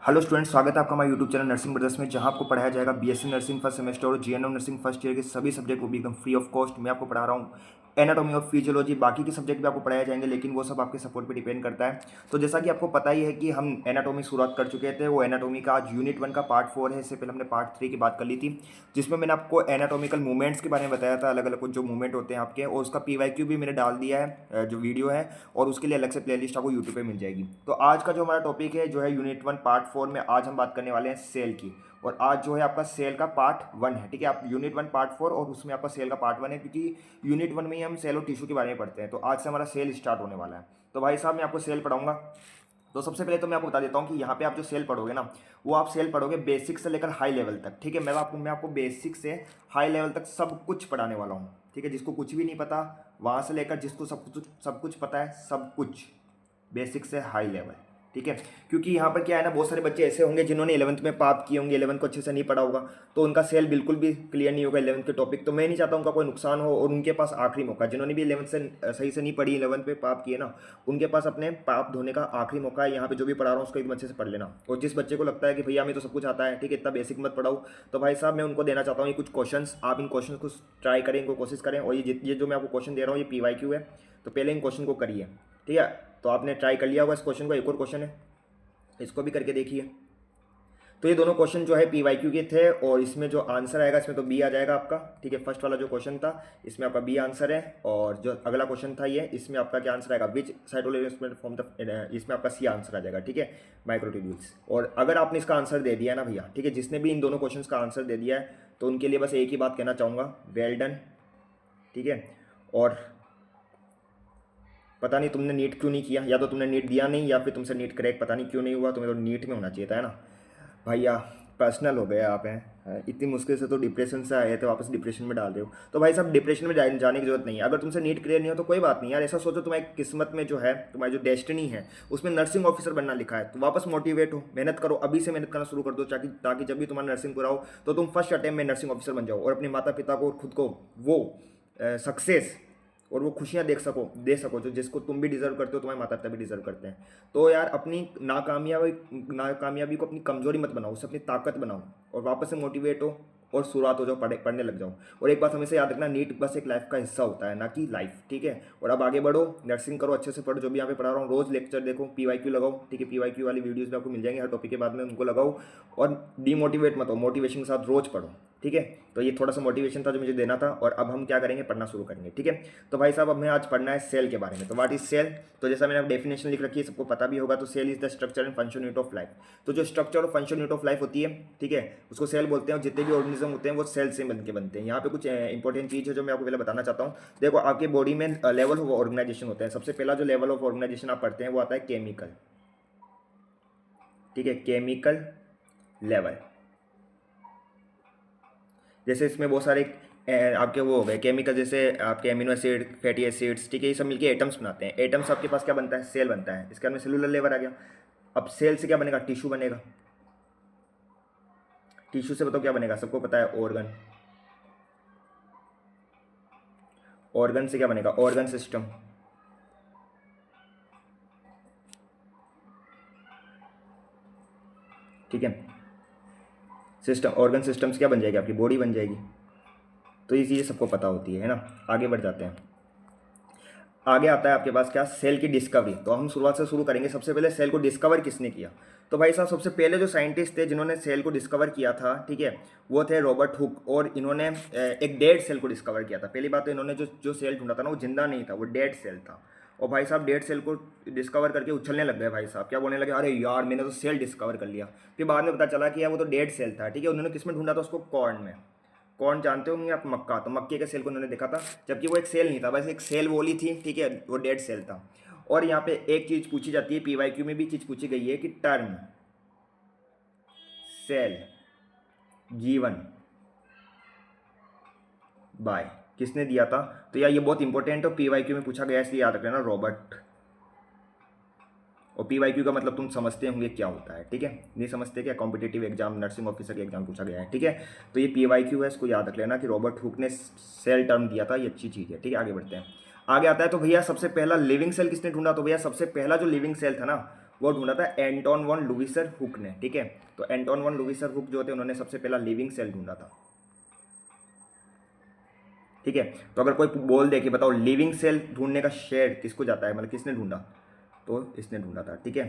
Hello students, स्वागत है आपका हमारे यूट्यूब चैनल नर्सिंग ब्रदर्स में, जहां आपको पढ़ाया जाएगा बीएससी नर्सिंग फर्स्ट सेमेस्टर और जीएनएम नर्सिंग फर्स्ट ईयर के सभी सब्जेक्ट वो भी एकदम फ्री ऑफ कॉस्ट। मैं आपको पढ़ा रहा हूं एनाटॉमी और फिजियोलॉजी। बाकी के सब्जेक्ट भी आपको पढ़ाए जाएंगे, लेकिन वो सब आपके सपोर्ट पे डिपेंड करता है। तो जैसा कि आपको पता ही है कि हम एनाटॉमी शुरुआत कर चुके थे। वो एनाटॉमी का आज यूनिट 1 का पार्ट 4 है। इससे पहले हमने पार्ट 3 की बात कर ली थी, जिसमें मैंने आपको एनाटॉमिकल मूवमेंट्स के बारे में बताया था, अलग अलग जो मूवमेंट होते हैं आपके, और उसका पीवाईक्यू भी मैंने डाल दिया है, जो वीडियो है, और उसके लिए अलग से प्लेलिस्ट आपको यूट्यूब पे मिल जाएगी। तो आज का जो हमारा टॉपिक है जो है यूनिट 1 पार्ट 4 में, आज हम बात करने वाले हैं सेल की। और आज जो है आपका सेल का पार्ट 1 है, ठीक है। आप यूनिट 1 पार्ट 4 और उसमें आपका सेल का पार्ट 1 है, क्योंकि यूनिट 1 में ही हम सेल और टिश्यू के बारे में पढ़ते हैं। तो आज से हमारा सेल स्टार्ट होने वाला है। तो भाई साहब, मैं आपको सेल पढ़ाऊंगा। तो सबसे पहले तो मैं आपको बता देता हूँ कि यहाँ पे आप जो सेल पढ़ोगे ना, वो आप सेल पढ़ोगे बेसिक से लेकर हाई लेवल तक, ठीक है। मैं आपको बेसिक से हाई लेवल तक सब कुछ पढ़ाने वाला हूँ, ठीक है। जिसको कुछ भी नहीं पता, वहाँ से लेकर जिसको सब कुछ पता है, सब कुछ बेसिक से हाई लेवल, ठीक है। क्योंकि यहाँ पर क्या है ना, बहुत सारे बच्चे ऐसे होंगे जिन्होंने 11th में पाप किए होंगे, 11th को अच्छे से नहीं पढ़ा होगा, तो उनका सेल बिल्कुल भी क्लियर नहीं होगा 11th के टॉपिक। तो मैं नहीं चाहता उनका कोई नुकसान हो, और उनके पास आखिरी मौका, जिन्होंने भी 11th से सही से नहीं पढ़ी, 11th में पाप किए ना, उनके पास अपने पाप धोने का आखिरी मौका है। यहाँ पे जो भी पढ़ा रहा हूँ उसको एकदम अच्छे से पढ़ लेना। और जिस बच्चे को लगता है कि भैया हमें तो सब कुछ आता है, ठीक है, इतना बेसिक मत पढ़ाओ, तो भाई साहब मैं उनको देना चाहता हूँ ये कुछ क्वेश्चन। आप इन क्वेश्चन को ट्राई करें, इनको कोशिश करें। और ये जो मैं आपको क्वेश्चन दे रहा हूँ ये पीवाईक्यू है, तो पहले इन क्वेश्चन को करिए, ठीक है। तो आपने ट्राई कर लिया होगा इस क्वेश्चन को। एक और क्वेश्चन है, इसको भी करके देखिए। तो ये दोनों क्वेश्चन जो है पीवाईक्यू के थे, और इसमें जो आंसर आएगा इसमें तो बी आ जाएगा आपका, ठीक है। फर्स्ट वाला जो क्वेश्चन था इसमें आपका बी आंसर है, और जो अगला क्वेश्चन था ये, इसमें आपका क्या आंसर आएगा, विच साइटोप्लाज्म फॉर्म द, इसमें आपका सी आंसर आ जाएगा, ठीक है, माइक्रोट्यूब्यूल्स। और अगर आपने इसका आंसर दे दिया ना भैया, ठीक है, जिसने भी इन दोनों क्वेश्चन का आंसर दे दिया है, तो उनके लिए बस एक ही बात कहना चाहूँगा, वेल डन, ठीक है। और पता नहीं तुमने नीट क्यों नहीं किया, या तो तुमने नीट दिया नहीं, या फिर तुमसे नीट क्रैक पता नहीं क्यों नहीं हुआ। तुम्हें तो नीट में होना चाहिए था, है ना भैया। पर्सनल हो गए आप हैं, इतनी मुश्किल से तो डिप्रेशन से आए थे, वापस डिप्रेशन में डाल रहे हो। तो भाई साहब डिप्रेशन में जाने की जरूरत नहीं है। अगर तुमसे नीट क्लियर नहीं हो तो कोई बात नहीं यार, ऐसा सोचो तुम्हारी किस्मत में जो है, तुम्हारी जो डेस्टिनी है उसमें नर्सिंग ऑफिसर बनना लिखा है। तो वापस मोटिवेट हो, मेहनत करो, अभी से मेहनत करना शुरू कर दो, ताकि जब भी तुम्हारा नर्सिंग पूरा हो तो तुम फर्स्ट अटेम्प्ट में नर्सिंग ऑफिसर बन जाओ, और अपने माता पिता को और खुद को वो सक्सेस और वो खुशियाँ दे सको जो जिसको तुम भी डिजर्व करते हो, तुम्हारे माता पिता भी डिजर्व करते हैं। तो यार अपनी नाकामयाबी को अपनी कमजोरी मत बनाओ, उसे अपनी ताकत बनाओ, और वापस से मोटिवेट हो और शुरुआत हो जाओ, पढ़ने लग जाओ। और एक बात हमेशा याद रखना, नीट बस एक लाइफ का हिस्सा होता है, ना कि लाइफ, ठीक है। और अब आगे बढ़ो, नर्सिंग करो, अच्छे से पढ़ो, जो भी यहाँ पे पढ़ा रहा हूँ, रोज लेक्चर देखो, पीवाईक्यू लगाओ, ठीक है। पीवाईक्यू वाली वीडियोस भी आपको मिल जाएंगे हर टॉपिक के बाद में, उनको लगाओ। और डीमोटिवेट मत हो, मोटिवेशन के साथ रोज पढ़ो, ठीक है। तो ये थोड़ा सा मोटिवेशन था जो मुझे देना था, और अब हम क्या करेंगे, पढ़ना शुरू करेंगे, ठीक है। तो भाई साहब अब हमें आज पढ़ना है सेल के बारे में। तो व्हाट इज सेल? तो जैसा मैंने डेफिनेशन लिख रखी है, सबको पता भी होगा। तो cell is the structure and function unit of life. तो जो स्ट्रक्चर और फंक्शन यूनिट ऑफ लाइफ होती है, ठीक है, उसको सेल बोलते हैं। और जितने भी ऑर्गेनिज्म होते हैं वो सेल से बन के बनते हैं। यहाँ पे कुछ इंपॉर्टेंट चीज़ है जो मैं आपको पहले बताना चाहता हूँ। देखो, आपके बॉडी में लेवल ऑफ ऑर्गेनाइजेशन होते हैं। सबसे पहला जो लेवल ऑफ ऑर्गेनाइजेशन आप पढ़ते हैं वो आता है केमिकल, ठीक है, केमिकल लेवल। जैसे इसमें बहुत सारे आपके वो हो गए केमिकल, जैसे आपके एमिनो एसिड, फैटी एसिड्स, ठीक है, ये सब मिलके एटम्स बनाते हैं। एटम्स आपके पास क्या बनता है, सेल बनता है। इसके अंदर सेलुलर लेवल आ गया। अब सेल से क्या बनेगा, टिश्यू बनेगा। टिश्यू से बताओ क्या बनेगा, सबको पता है, ऑर्गन। ऑर्गन से क्या बनेगा, ऑर्गन सिस्टम, ठीक है। सिस्टम, ऑर्गन सिस्टम से क्या बन जाएगी, आपकी बॉडी बन जाएगी। तो ये चीज़ें सबको पता होती है ना। आगे बढ़ जाते हैं। आगे आता है आपके पास क्या, सेल की डिस्कवरी। तो हम शुरुआत से शुरू करेंगे। सबसे पहले सेल को डिस्कवर किसने किया? तो भाई साहब सबसे पहले जो साइंटिस्ट थे जिन्होंने सेल को डिस्कवर किया था, ठीक है, वो थे रॉबर्ट हुक। और इन्होंने एक डेड सेल को डिस्कवर किया था। पहली बात तो इन्होंने जो जो सेल ढूंढा था ना, वो जिंदा नहीं था, वो डेड सेल था। और भाई साहब डेड सेल को डिस्कवर करके उछलने लग गए भाई साहब। क्या बोलने लगे, अरे यार मैंने तो सेल डिस्कवर कर लिया। फिर बाद में पता चला कि यार वो तो डेड सेल था, ठीक है। उन्होंने किस में ढूंढा था उसको, कॉर्न में। कौन जानते होंगे आप, मक्का। तो मक्के के सेल को उन्होंने देखा था, जबकि वो एक सेल नहीं था, बस एक सेल बोली थी, ठीक है, वो डेड सेल था। और यहाँ पे एक चीज पूछी जाती है, पीवाईक्यू में भी चीज पूछी गई है कि टर्म सेल गिवन बाय किसने दिया था? तो यार ये बहुत इंपॉर्टेंट है, पीवाईक्यू में पूछा गया, इसलिए याद रख लेना, रॉबर्ट। और पीवाईक्यू का मतलब तुम समझते होंगे क्या होता है, ठीक है। नहीं समझते क्या, कॉम्पिटेटिव एग्जाम, नर्सिंग ऑफिसर के एग्जाम पूछा गया है, ठीक है। तो ये पीवाईक्यू है, इसको याद रख लेना कि रॉबर्ट हुक ने सेल टर्म दिया था, ये अच्छी चीज़ है, ठीक है। आगे बढ़ते हैं। आगे आता है तो भैया सबसे पहला लिविंग सेल किसने ढूंढा? तो भैया सबसे पहला जो लिविंग सेल था ना, वो ढूंढा था एंटोन वॉन लुइसर हुक ने, ठीक है। तो एंटोन वॉन लुइसर हुक जो थे उन्होंने सबसे पहला लिविंग सेल ढूंढा था, ठीक है। तो अगर कोई बोल दे कि बताओ लिविंग सेल ढूंढने का श्रेय किसको जाता है, मतलब किसने ढूंढा, तो इसने ढूंढा था, ठीक है।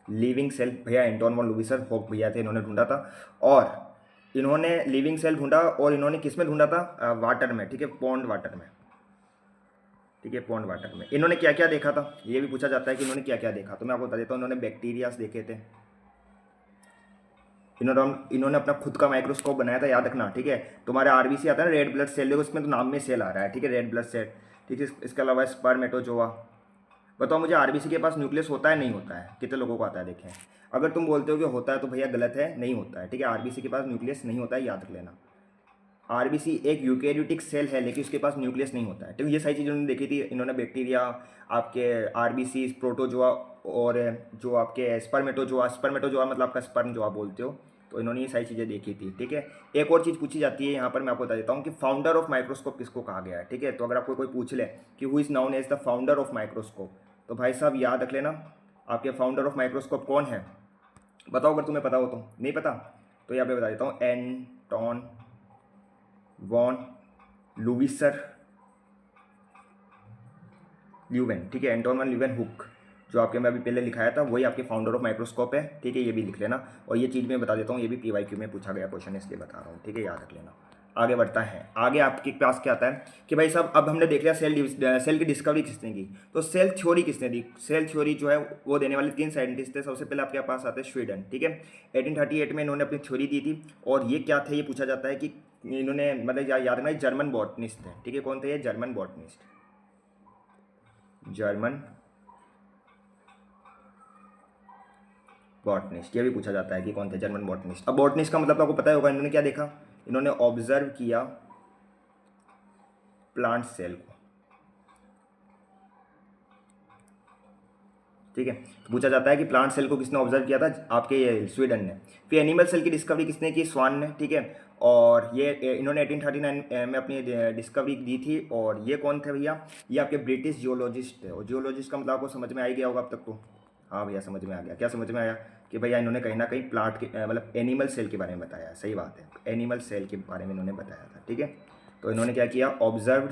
लिविंग सेल भैया एंटोन वॉन लुइसर हुक भैया थे, इन्होंने ढूंढा था। और इन्होंने लिविंग सेल ढूंढा और इन्होंने किस में ढूंढा था, वाटर में, ठीक है, पॉन्ड वाटर में, ठीक है, पॉन्ड वाटर में। इन्होंने क्या क्या देखा था, ये भी पूछा जाता है कि इन्होंने क्या क्या देखा, तो मैं आपको बता देता हूँ। इन्होंने बैक्टीरियाज देखे थे, इन्होंने अपना खुद का माइक्रोस्कोप बनाया था, याद रखना, ठीक है। तुम्हारे आरबीसी आता है ना, रेड ब्लड सेल, देखो इसमें तो नाम में सेल आ रहा है, ठीक है, रेड ब्लड सेल, ठीक है। इसके अलावा स्पर्मेटोजोआ। बताओ मुझे आरबीसी के पास न्यूक्लियस होता है नहीं होता है, कितने लोगों को आता है, देखें। अगर तुम बोलते हो कि होता है तो भैया गलत है, नहीं होता है, ठीक है। आरबीसी के पास न्यूक्लियस नहीं होता है, याद रख लेना। आरबीसी एक यूकेरियोटिक सेल है लेकिन उसके पास न्यूक्लियस नहीं होता है, ठीक है। ये सारी चीज़ें उन्होंने देखी थी। इन्होंने बैक्टीरिया, आपके आरबीसी, प्रोटोजोआ और जो आपके स्पर्मेटोजोआ मतलब आपका स्पर्म जो आप बोलते हो, तो इन्होंने ये सारी चीज़ें देखी थी, ठीक है। एक और चीज़ पूछी जाती है यहाँ पर, मैं आपको बता देता हूँ कि फाउंडर ऑफ माइक्रोस्कोप किसको कहा गया है, ठीक है। तो अगर आपको कोई पूछ ले कि who is known as the founder of microscope, तो भाई साहब याद रख लेना, आपके फाउंडर ऑफ माइक्रोस्कोप कौन है, बताओ अगर तुम्हें पता हो तो। नहीं पता तो यहाँ पे बता देता हूँ, एंटोन वॉन लुइसर ल्यूवेन, ठीक है। एंटोन वॉन ल्यूवेन हुक, जो आपके मैं अभी पहले लिखाया था, वही आपके फाउंडर ऑफ माइक्रोस्कोप है, ठीक है। ये भी लिख लेना। और ये चीज़ मैं बता देता हूँ, ये भी पीवाईक्यू में पूछा गया क्वेश्चन है, इसलिए बता रहा हूँ, ठीक है, याद रख लेना। आगे बढ़ता है, आगे आपके पास क्या आता है कि भाई साहब अब हमने देख लिया सेल की डिस्कवरी किसने की, तो सेल थ्योरी किसने दी। सेल थ्योरी जो है वो देने वाले 3 साइंटिस्ट थे। सबसे पहले आपके पास आते हैं स्वीडन, ठीक है। 1838 में इन्होंने अपनी थ्योरी दी थी। और ये क्या थे, ये पूछा जाता है कि इन्होंने मतलब याद रखना, जर्मन बॉटनिस्ट थे, ठीक है। कौन थे ये, जर्मन बॉटनिस्ट, जर्मन बॉटनिस्ट। ये भी पूछा जाता है कि कौन थे जर्मन बॉटनिस्ट। अब बॉटनिस्ट का मतलब आपको पता ही होगा, इन्होंने क्या देखा, इन्होंने ऑब्जर्व किया प्लांट सेल को, ठीक है। तो पूछा जाता है कि प्लांट सेल को किसने ऑब्जर्व किया था, आपके ये स्वीडन ने। फिर एनिमल सेल की डिस्कवरी किसने की, स्वान ने, ठीक है। और ये इन्होंने 1839 में अपनी डिस्कवरी दी थी। और ये कौन थे भैया, ये आपके ब्रिटिश जियोलॉजिस्ट थे। और जियोलॉजिस्ट का मतलब आपको समझ में आ ही गया होगा अब तक तो। हाँ भैया समझ में आ गया, क्या समझ में आया कि भैया इन्होंने कहीं ना कहीं प्लांट के मतलब एनिमल सेल के बारे में बताया, सही बात है, एनिमल सेल के बारे में इन्होंने बताया था, ठीक है। तो इन्होंने क्या किया, ऑब्जर्व्ड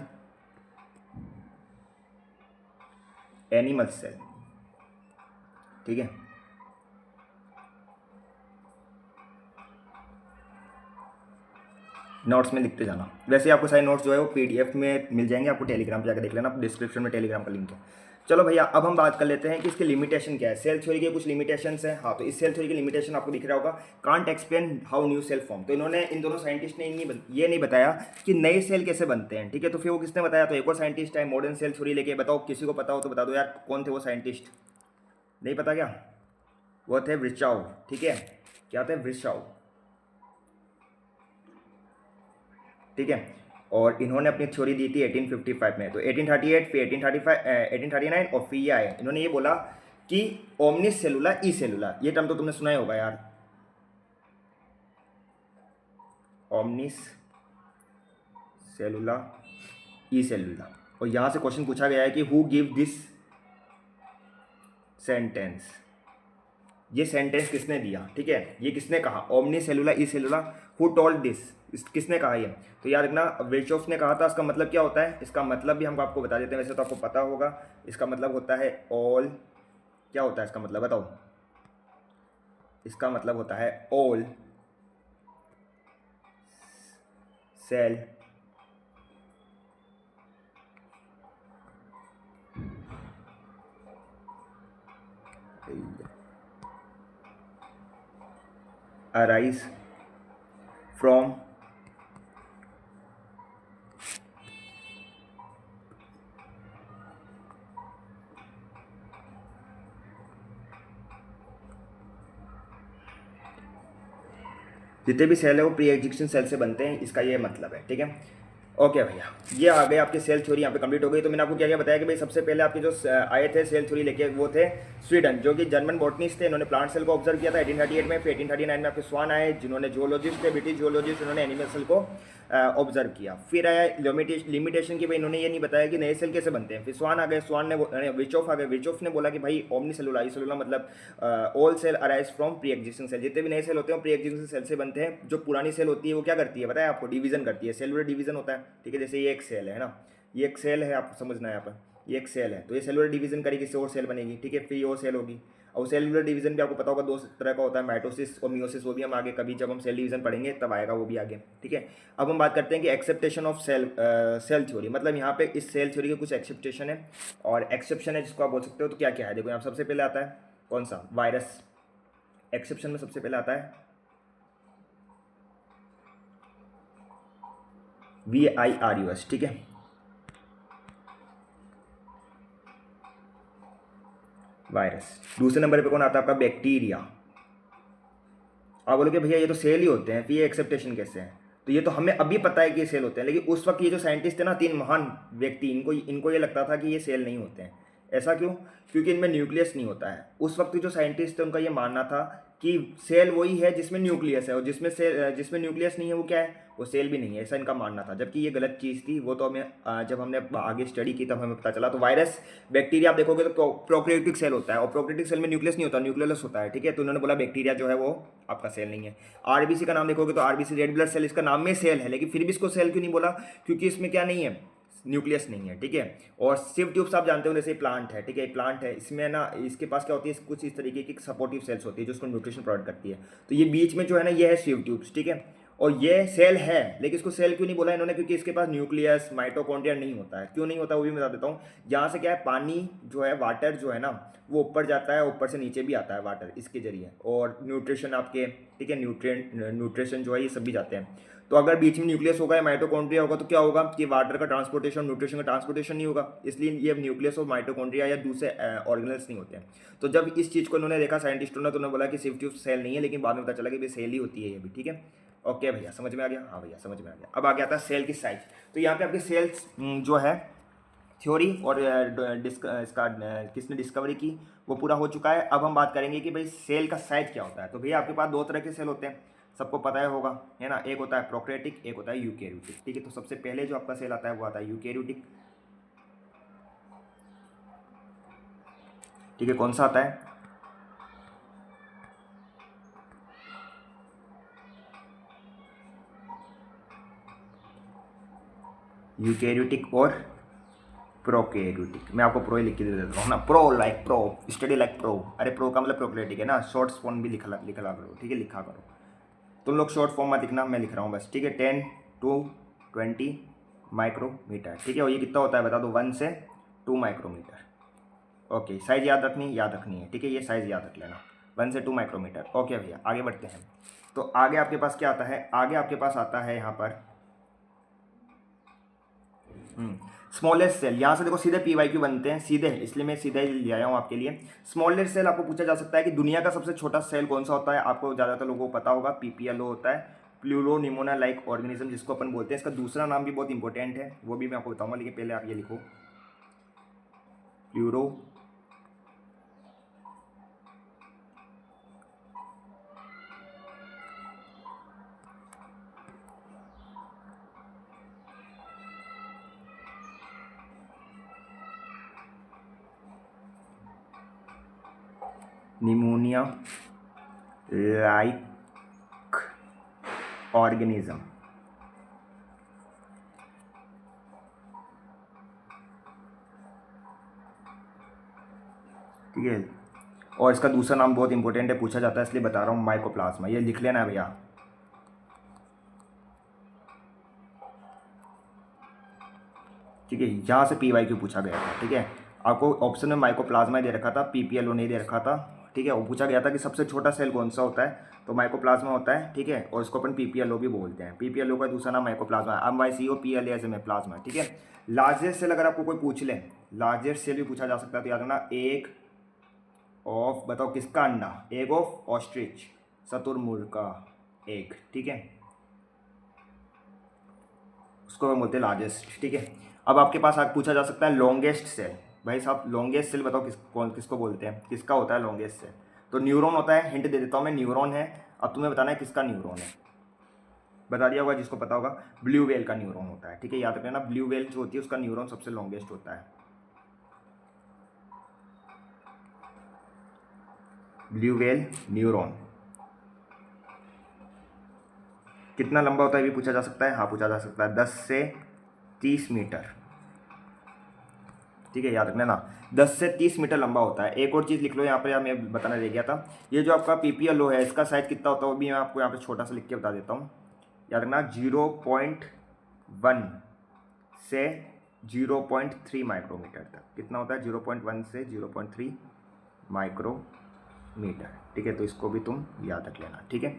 एनिमल सेल, ठीक है। नोट्स में लिखते जाना। वैसे आपको सारे नोट्स जो है वो पीडीएफ में मिल जाएंगे, आपको टेलीग्राम पे जाकर देख लेना, डिस्क्रिप्शन में टेलीग्राम का लिंक है। चलो भैया अब हम बात कर लेते हैं कि इसके लिमिटेशन क्या है। सेल थ्योरी के कुछ लिमिटेशंस हैं। हाँ, तो इस सेल थ्योरी की लिमिटेशन आपको दिख रहा होगा, can't explain how new cell form. तो इन्होंने, इन दोनों साइंटिस्ट ने ये नहीं बताया कि नए सेल कैसे बनते हैं, ठीक है। तो फिर वो किसने बताया, तो एक और साइंटिस्ट है मॉडर्न सेल थ्योरी लेके। बताओ किसी को पता हो तो बता दो यार, कौन थे वो साइंटिस्ट, नहीं पता क्या, वो थे व्रिचाउ, ठीक है। क्या थे, व्रिचाउ, ठीक है। और इन्होंने अपनी थ्योरी दी थी 1855 में। तो 1838, फिर 1835, 1839 और फिर ये आए, इन्होंने ये बोला कि ओमनिस सेलुला ई सेलुला, ये टर्म तो तुमने सुना ही होगा यार, ओमनिस सेलुला ई सेलुला। और यहाँ से क्वेश्चन पूछा गया है कि हु गिव दिस सेंटेंस, ये सेंटेंस किसने दिया, ठीक है, ये किसने कहा, ओमनी सेलुला ई सेलुला, हु टोल्ड दिस, किसने कहा ये। तो याद रखना विर्चोफ ने कहा था। इसका मतलब क्या होता है, इसका मतलब भी हम आपको बता देते हैं, वैसे तो आपको पता होगा। इसका मतलब होता है ऑल, क्या होता है इसका मतलब बताओ, इसका मतलब होता है ऑल सेल arise from जितने भी सेल है वो प्री एग्जिस्टिंग सेल से बनते हैं, इसका ये मतलब है, ठीक है। ओके भैया, ये आ गए आपकी सेल थ्योरी यहाँ पे कंप्लीट हो गई। तो मैंने आपको क्या क्या बताया कि भाई सबसे पहले आपके जो आए थे सेल थ्योरी लेके, वो थे स्वीडन, जो कि जर्मन बॉटनिस्ट थे। इन्होंने प्लांट सेल को ऑब्जर्व किया था 1838 में। फिर 1839 में आपके स्वान आए, जिन्होंने जूलॉजिस्ट थे, ब्रिटिश जूलॉजिस्ट, उन्होंने एनिमल सेल को ऑब्जर्व किया। फिर आया लिमिटेशन की, भाई इन्होंने ये नहीं बताया कि नए सेल कैसे बनते हैं। फिर स्वान आ गए, स्वान ने विचोफ आ गए, विचोफ ने बोला कि भाई ओमनी सेलुलर सेलुलर मतलब all cell arise from pre existing cell. जितने भी नए सेल होते हैं प्री एग्जिस्टिंग सेल से बनते हैं। जो पुरानी सेल होती है वो क्या करती है बताया आपको, डिवीजन करती है, सेलुलर डिवीजन होता है, ठीक है। जैसे ये एक सेल है ना, ये एक सेल है, आपको समझना है यहाँ पर, ये एक सेल है, तो ये सेलुलर डिवीजन करेगी, इससे और सेल बनेगी, ठीक है। फिर ये और सेल होगी। और सेलुलर डिवीजन भी आपको पता होगा दो तरह का होता है, माइटोसिस और मियोसिस। वो भी हम आगे कभी जब हम सेल डिवीजन पढ़ेंगे तब आएगा वो भी आगे, ठीक है। अब हम बात करते हैं कि एक्सेप्टेशन ऑफ सेल थ्योरी, मतलब यहाँ पे इस सेल थ्योरी के कुछ एक्सेप्टेशन है और एक्सेप्शन है जिसको आप बोल सकते हो। तो क्या क्या है देखो, यहाँ सबसे पहले आता है कौन सा, वायरस। एक्सेप्शन में सबसे पहले आता है VIRUS, ठीक है। वायरस। दूसरे नंबर पे कौन आता है आपका, बैक्टीरिया। आप बोलोगे भैया ये तो सेल ही होते हैं, फिर ये एक्सेप्टेशन कैसे हैं। तो ये तो हमें अभी पता है कि ये सेल होते हैं, लेकिन उस वक्त ये जो साइंटिस्ट थे ना, तीन महान व्यक्ति, इनको ये लगता था कि ये सेल नहीं होते हैं। ऐसा क्यों? क्योंकि इनमें न्यूक्लियस नहीं होता है। उस वक्त जो साइंटिस्ट थे उनका ये मानना था कि सेल वही है जिसमें न्यूक्लियस है, और जिसमें न्यूक्लियस नहीं है वो क्या है, वो सेल भी नहीं है, ऐसा इनका मानना था। जबकि ये गलत चीज़ थी। वो तो हमें जब हमने आगे स्टडी की तब हमें पता चला। तो वायरस, बैक्टीरिया आप देखोगे तो प्रोकैरियोटिक सेल होता है, और प्रोकैरियोटिक सेल में न्यूक्लियस नहीं होता, न्यूक्लियस होता है, ठीक है। तो उन्होंने बोला बैक्टीरिया जो है वो आपका सेल नहीं है। आरबीसी का नाम देखोगे तो आरबीसी रेड ब्लड सेल, इसका नाम में सेल है, लेकिन फिर भी इसको सेल क्यों नहीं बोला, क्योंकि इसमें क्या नहीं है, न्यूक्लियस नहीं है, ठीक है। और सिव ट्यूब्स आप जानते हो, जैसे प्लांट है, ठीक है, प्लांट है, इसमें ना इसके पास क्या होती है, कुछ इस तरीके की सपोर्टिव सेल्स होती है जो उसको न्यूट्रिशन प्रोवाइड करती है। तो ये बीच में जो है ना, ये है सिव ट्यूब्स, ठीक है। और ये सेल है, लेकिन इसको सेल क्यों नहीं बोला इन्होंने, क्योंकि इसके पास न्यूक्लियस माइटोकॉन्ड्रिया नहीं होता है। क्यों नहीं होता वो भी बता देता हूँ। यहाँ से क्या है, पानी जो है, वाटर जो है ना, वो ऊपर जाता है, ऊपर से नीचे भी आता है वाटर इसके जरिए, और न्यूट्रिशन आपके, ठीक है, न्यूट्रिशन जो है ये सब भी जाते हैं। तो अगर बीच में न्यूक्लियस होगा या माइटोकॉन्ड्रिया होगा तो क्या होगा कि वाटर का ट्रांसपोर्टेशन, न्यूट्रिशन का ट्रांसपोर्टेशन नहीं होगा, इसलिए ये न्यूक्लियस और माइटोकॉन्ड्रिया या दूसरे ऑर्गेनल्स नहीं होते हैं। तो जब इस चीज़ को इन्होंने देखा साइंटिस्टों ने, तो उन्होंने बोला कि सिव ट्यूब सेल नहीं है, लेकिन बाद में पता चला कि भाई सेल ही होती है ये भी, ठीक है। ओके भैया, समझ में आ गया? हाँ भैया, समझ में आ गया। अब आ गया था सेल की साइज। तो यहाँ पे आपके सेल्स जो है थ्योरी और इसका किसने डिस्कवरी की वो पूरा हो चुका है। अब हम बात करेंगे कि भाई सेल का साइज क्या होता है। तो भैया आपके पास दो तरह के सेल होते हैं, सबको पता होगा, है ना। एक होता है प्रोकैरियोटिक, एक होता है यूकैरियोटिक, ठीक है। तो सबसे पहले जो आपका सेल आता है वो आता है यूकैरियोटिक, ठीक है। कौन सा आता है, यूकैरियोटिक और प्रोकैरियोटिक। मैं आपको प्रो ही लिख के दे देता हूँ ना, pro like pro, study like pro. अरे प्रो का मतलब प्रोकैरियोटिक है ना, शॉर्ट फॉर्म भी लिखा करो, ठीक है, लिखा करो। तुम लोग शॉर्ट फॉर्म मत लिखना, मैं लिख रहा हूँ बस, ठीक है। 10 to 20 माइक्रोमीटर, ठीक है। और ये कितना होता है बता दो, 1 से 2 माइक्रोमीटर। ओके, साइज याद रखनी है, ठीक है, ये साइज याद रख लेना, 1 से 2 माइक्रोमीटर। ओके भैया, आगे बढ़ते हैं। तो आगे आपके पास क्या आता है, आगे आपके पास आता है यहाँ पर स्मॉलेस्ट सेल। यहाँ से देखो सीधे PYQ बनते हैं सीधे, इसलिए मैं सीधे ही ले आया हूँ आपके लिए। स्मॉलेस्ट सेल आपको पूछा जा सकता है कि दुनिया का सबसे छोटा सेल कौन सा होता है। आपको ज़्यादातर लोगों को पता होगा, PPLO होता है, प्लूरोनिमोना लाइक ऑर्गेनिज्म, जिसको अपन बोलते हैं। इसका दूसरा नाम भी बहुत इंपॉर्टेंट है, वो भी मैं आपको बताऊंगा, लेकिन पहले आप ये लिखो, प्लूरो निमोनिया लाइक ऑर्गेनिज्म, ठीक है। और इसका दूसरा नाम बहुत इंपॉर्टेंट है, पूछा जाता है, इसलिए बता रहा हूँ, माइकोप्लाज्मा। ये लिख लेना है भैया, ठीक है। यहाँ से PYQ पूछा गया था, ठीक है। आपको ऑप्शन में माइकोप्लाज्मा दे रखा था, PPLO नहीं दे रखा था, ठीक है। वो पूछा गया था कि सबसे छोटा सेल कौन सा होता है, तो माइकोप्लाज्मा होता है, ठीक है। और इसको अपन PPLO भी बोलते हैं। PPLO का दूसरा नाम माइकोप्लाज्मा है, MYCOPLASM है, प्लाज्मा, ठीक है। लार्जेस्ट सेल अगर आपको कोई पूछ ले, लार्जेस्ट सेल भी पूछा जा सकता है, तो याद रखना, एग ऑफ, बताओ किसका अंडा, एग ऑफ ऑस्ट्रिच, शुतुरमुर्ग का एग, ठीक है। उसको हम बोलते हैं लार्जेस्ट, ठीक है। अब आपके पास आगे पूछा जा सकता है लॉन्गेस्ट सेल। भाई साहब लॉन्गेस्ट सेल बताओ किसको बोलते हैं, किसका होता है लॉन्गेस्ट सेल? तो न्यूरॉन होता है, हिंट दे देता हूँ मैं, न्यूरॉन है। अब तुम्हें बताना है किसका न्यूरॉन है। बता दिया होगा जिसको पता होगा, ब्लू व्हेल का न्यूरॉन होता है, ठीक है। याद रखना ब्लू व्हेल जो होती है उसका न्यूरॉन सबसे लॉन्गेस्ट होता है। ब्लू व्हेल न्यूरॉन कितना लंबा होता है भी पूछा जा सकता है। हाँ पूछा जा सकता है, 10 से 30 मीटर, ठीक है। याद रखना ना, 10 से 30 मीटर लंबा होता है। एक और चीज़ लिख लो यहाँ पर, मैं बताना रह गया था, ये जो आपका पीपीएलओ है इसका साइज कितना होता है वो भी मैं आपको यहाँ पे छोटा सा लिख के बता देता हूँ। याद रखना 0.1 से 0.3 माइक्रोमीटर तक कितना होता है, 0.1 से 0.3 माइक्रोमीटर, ठीक है। तो इसको भी तुम याद रख लेना, ठीक है।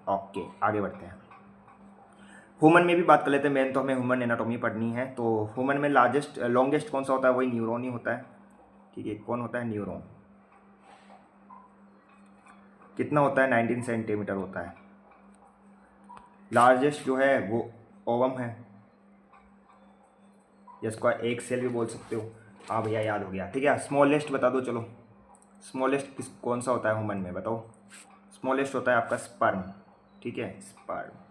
ओके आगे बढ़ते हैं। ह्यूमन में भी बात कर लेते हैं, मेन तो हमें ह्यूमन एनाटॉमी पढ़नी है। तो ह्यूमन में लॉन्गेस्ट कौन सा होता है, वही न्यूरॉन ही होता है, ठीक है। कौन होता है, न्यूरॉन। कितना होता है, 19 सेंटीमीटर होता है। लार्जेस्ट जो है वो ओवम है, जिसको एक सेल भी बोल सकते हो। हाँ भैया याद हो गया, ठीक है। स्मॉलेस्ट बता दो, चलो स्मॉलेस्ट कौन सा होता है ह्यूमन में, बताओ। स्मॉलेस्ट होता है आपका स्पर्म, ठीक है, स्पर्म।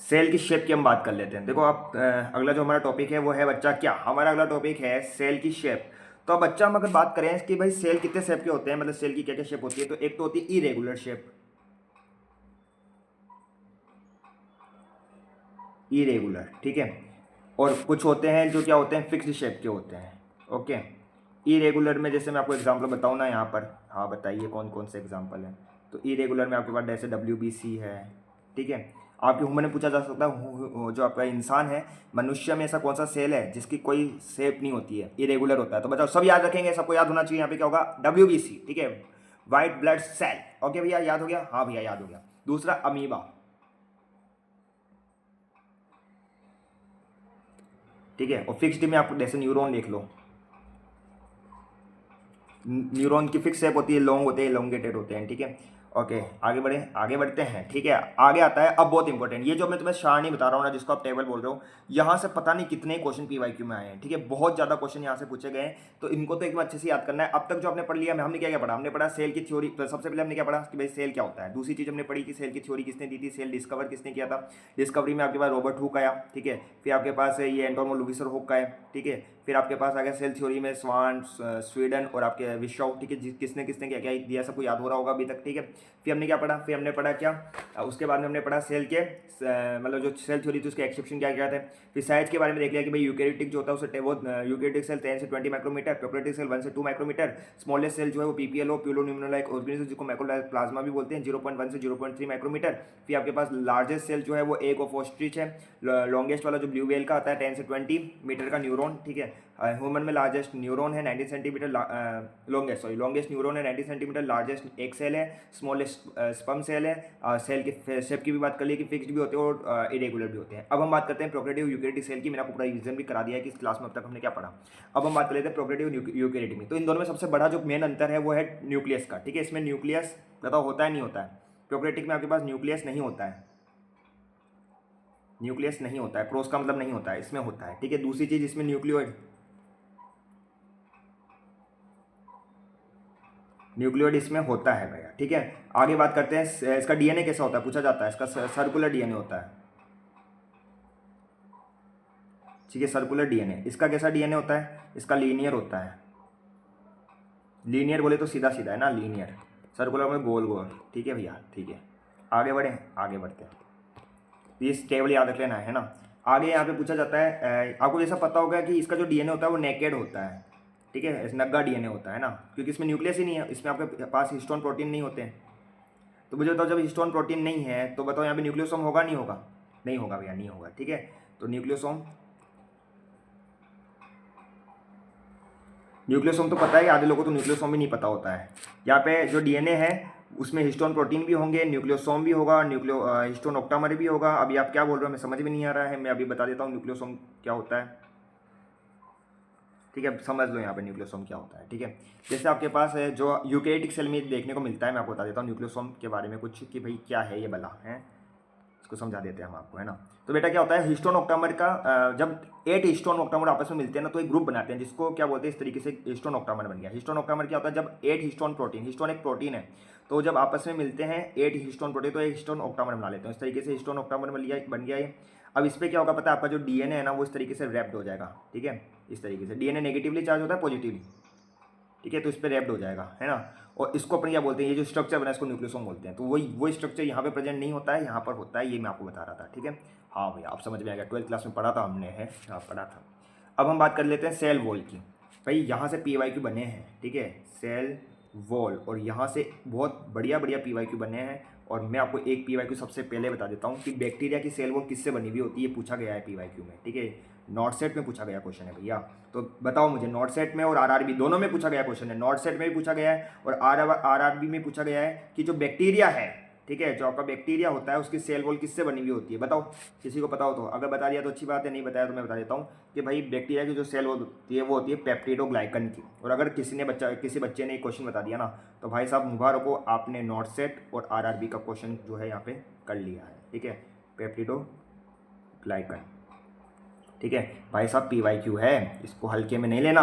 सेल की शेप की हम बात कर लेते हैं। देखो आप अगला जो हमारा टॉपिक है वो है बच्चा क्या, हमारा अगला टॉपिक है सेल की शेप। तो अब बच्चा हम अगर बात करें कि भाई सेल कितने शेप के होते हैं, मतलब सेल की क्या क्या शेप होती है, तो एक तो होती है इरेगुलर शेप, इरेगुलर, ठीक है। और कुछ होते हैं जो क्या होते हैं, फिक्स्ड शेप के होते हैं, ओके। इरेगुलर में जैसे मैं आपको एग्जांपल बताऊँ ना यहाँ पर, हाँ बताइए कौन कौन से एग्जांपल हैं। तो इरेगुलर में आपके पास जैसे WBC है, ठीक है। आपके ह्यूमन में पूछा जा सकता है जो आपका इंसान है, मनुष्य में ऐसा कौन सा सेल है जिसकी कोई शेप नहीं होती है, इरेगुलर होता है। तो बताओ, सब याद रखेंगे, सबको याद होना चाहिए। यहाँ पे क्या होगा, WBC, ठीक है, वाइट ब्लड सेल। ओके भैया याद हो गया, हाँ भैया याद हो गया। दूसरा अमीबा, ठीक है। और फिक्स्ड में आप जैसे न्यूरॉन देख लो, न्यूरॉन की फिक्स शेप होती है, लॉन्ग होते हैं, एलोंगेटेड होते हैं, ठीक है। ओके आगे बढ़े, आगे बढ़ते हैं, ठीक है। आगे आता है अब बहुत इंपॉर्टेंट, ये जो मैं तुम्हें सारणी बता रहा हूँ ना, जिसको आप टेबल बोल रहे हो, यहाँ से पता नहीं कितने क्वेश्चन PYQ में आए हैं, ठीक है। बहुत ज़्यादा क्वेश्चन यहाँ से पूछे गए हैं, तो इनको तो एकदम अच्छे से याद करना है। अब तक जो आपने पढ़ लिया, हमने क्या क्या पढ़ा, हमने पढ़ा सेल की थ्योरी। तो सबसे पहले हमने क्या पढ़ा कि भाई सेल क्या होता है। दूसरी चीज़ हमने पढ़ी कि सेल की थ्योरी किसने दी थी, सेल डिस्कवर किसने किया था। डिस्कवरी में आपके पास रॉबर्ट हुक आया, ठीक है। फिर आपके पास ये एंटोन लुइस हुक आया, ठीक है। फिर आपके पास आ गया सेल थ्योरी में स्वान, स्वीडन और आपके विश्व, ठीक है। किसने किसने क्या क्या दिया, सबको याद हो रहा होगा अभी तक, ठीक है। फिर हमने क्या पढ़ा, फिर हमने पढ़ा क्या, उसके बाद में हमने पढ़ा सेल के मतलब जो सेल थ्योरी थी उसके एक्सेप्शन क्या क्या थे। फिर साइज के बारे में देख लिया कि भाई यूकेरियोटिक जो होता है उससे वो यूकेरियोटिक सेल 10 से 20 माइक्रोमीटर, प्रोकैरियोटिक सेल 1 से 2 माइक्रोमीटर, स्मॉलेस्ट सेल जो है वो PPLO, प्यूलोन्यूमोनाइक ऑर्गेनिज्म, जिसको मैक्रोप्लाज्मा भी बोलते हैं, 0.1 से 0.3 माइक्रोमीटर। फिर आपके पास लार्जेस्ट सेल जो है वो एग ऑफ ऑस्ट्रिच है। लॉन्गेस्ट वाला जो ब्लू व्हेल का आता है 10 से 20 मीटर का न्यूरॉन, ठीक है। ह्यूमन में लार्जेस्ट न्यूरॉन है 19 सेंटीमीटर, लॉन्गेस्ट न्यूरॉन है 19 सेंटीमीटर, लार्जेस्ट एक सेल है, स्मॉलेस्ट स्पर्म सेल है। सेल के शेप की भी बात कर ली कि फिक्स्ड भी होते हैं और इरेगुलर भी होते हैं। अब हम बात करते हैं प्रोकैरियोटिक यूकेरियोटिक सेल की। मैंने आपको पूरा रिवीजन भी करा दिया है कि इस क्लास में अब तक हमने क्या पढ़ा। अब हम बात कर लेते हैं प्रोकैरियोटिक यूकेरियोटिक में। तो इन दोनों में सबसे बड़ा जो मेन अंतर है वो है न्यूक्लियस का, ठीक है। इसमें न्यूक्लियस बताओ होता है नहीं होता है, प्रोकैरियोटिक में आपके पास न्यूक्लियस नहीं होता है, न्यूक्लियस नहीं होता है, क्रॉस का मतलब नहीं होता है, इसमें होता है, ठीक है। दूसरी चीज इसमें न्यूक्लियोइड इसमें होता है भैया, ठीक है। आगे बात करते हैं इसका DNA कैसा होता है, पूछा जाता है। इसका सर्कुलर DNA होता है, ठीक है, सर्कुलर DNA। इसका कैसा DNA होता है, इसका लीनियर होता है। लीनियर बोले तो सीधा सीधा है ना, लीनियर। सर्कुलर में गोल गोल, ठीक है भैया, ठीक है। आगे बढ़े, आगे बढ़ते हैं। ये टेबल याद रख लेना है ना। आगे यहाँ पे पूछा जाता है, आपको जैसा पता होगा कि इसका जो DNA होता है वो नेकेड होता है, ठीक है, नग्गा DNA होता है ना, क्योंकि इसमें न्यूक्लियस ही नहीं है, इसमें आपके पास हिस्टोन प्रोटीन नहीं होते हैं। तो मुझे बताओ, जब हिस्टोन प्रोटीन नहीं है तो बताओ यहाँ पे न्यूक्लियोसोम होगा नहीं होगा, नहीं होगा भैया, नहीं होगा, ठीक है। तो न्यूक्लियोसोम न्यूक्लियोसोम तो पता है, आधे लोगों को तो न्यूक्लियोसोम भी नहीं पता होता है। यहाँ पे जो DNA है उसमें हिस्टोन प्रोटीन भी होंगे, न्यूक्लियोसोम भी होगा, हिस्टोन ऑक्टामर भी होगा। अभी आप क्या बोल रहे हो, मैं समझ में नहीं आ रहा है, मैं अभी बता देता हूँ न्यूक्लियोसोम क्या होता है, ठीक है। समझ लो यहाँ पे न्यूक्लियोसोम क्या होता है, ठीक है। जैसे आपके पास है जो यूकेरियोटिक सेल में देखने को मिलता है, मैं आपको बता देता हूँ न्यूक्लियोसोम के बारे में कुछ कि भाई क्या है ये भला है। इसको समझा देते हैं हम आपको, है ना। तो बेटा क्या होता है, हिस्टोन ऑक्टामर का जब 8 हिस्टोन ऑक्टामर आपस में मिलते हैं ना तो एक ग्रुप बनाते हैं, जिसको क्या बोलते हैं, इस तरीके से हिस्टोन ऑक्टामर बन गया। हिस्टोन ऑक्टामर क्या होता है, जब 8 हिस्टोन प्रोटीन, हिस्टोन एक प्रोटीन है, तो जब आपस में मिलते हैं 8 हिस्टोन प्रोटीन तो एक हिस्टोन ऑक्टामर बना लेते हैं। इस तरीके से हिस्टोन ऑक्टामर बन गया ये। अब इस पर क्या होगा पता है, आपका जो डीएनए है ना वो इस तरीके से रैप्ड हो जाएगा, ठीक है। इस तरीके से डीएनए नेगेटिवली चार्ज होता है, पॉजिटिवली, ठीक है, तो इस पर रैप्ड हो जाएगा, है ना। और इसको अपन क्या बोलते हैं, ये जो स्ट्रक्चर बना है इसको न्यूक्लियोसोम बोलते हैं। तो वही स्ट्रक्चर यहाँ पे प्रेजेंट नहीं होता है, यहाँ पर होता है, ये मैं आपको बता रहा था, ठीक है। हाँ भैया आप समझ में आ गया, 12th क्लास में पढ़ा था हमने, है, हाँ पढ़ा था। अब हम बात कर लेते हैं सेल वॉल की। भाई यहाँ से PYQ बने हैं, ठीक है, सेल वॉल, और यहाँ से बहुत बढ़िया बढ़िया PYQ बने हैं। और मैं आपको एक PYQ सबसे पहले बता देता हूँ कि बैक्टीरिया की सेल वॉल किससे बनी हुई होती है, ये पूछा गया है PYQ में, ठीक है। नॉर्थ सेट में पूछा गया क्वेश्चन है भैया। तो बताओ मुझे, नॉर्थ सेट में और RRB दोनों में पूछा गया क्वेश्चन है। नॉर्थ सेट में भी पूछा गया है और RRB में पूछा गया है कि जो बैक्टीरिया है, ठीक है, जो आपका बैक्टीरिया होता है उसकी सेल वॉल किससे बनी हुई होती है, बताओ, किसी को पता हो तो। अगर बता दिया तो अच्छी बात है, नहीं बताया तो मैं बता देता हूँ कि भाई बैक्टीरिया की जो सेल वॉल होती है वो होती है पेप्टिडोग्लाइकन की। और अगर किसी बच्चे ने क्वेश्चन बता दिया ना तो भाई साहब मुबारक हो, आपने नॉर्थ सेट और RRB का क्वेश्चन जो है यहाँ पे कर लिया है, ठीक है, पेप्टिडोग्लाइकन, ठीक है भाई साहब। PYQ है, इसको हल्के में नहीं लेना,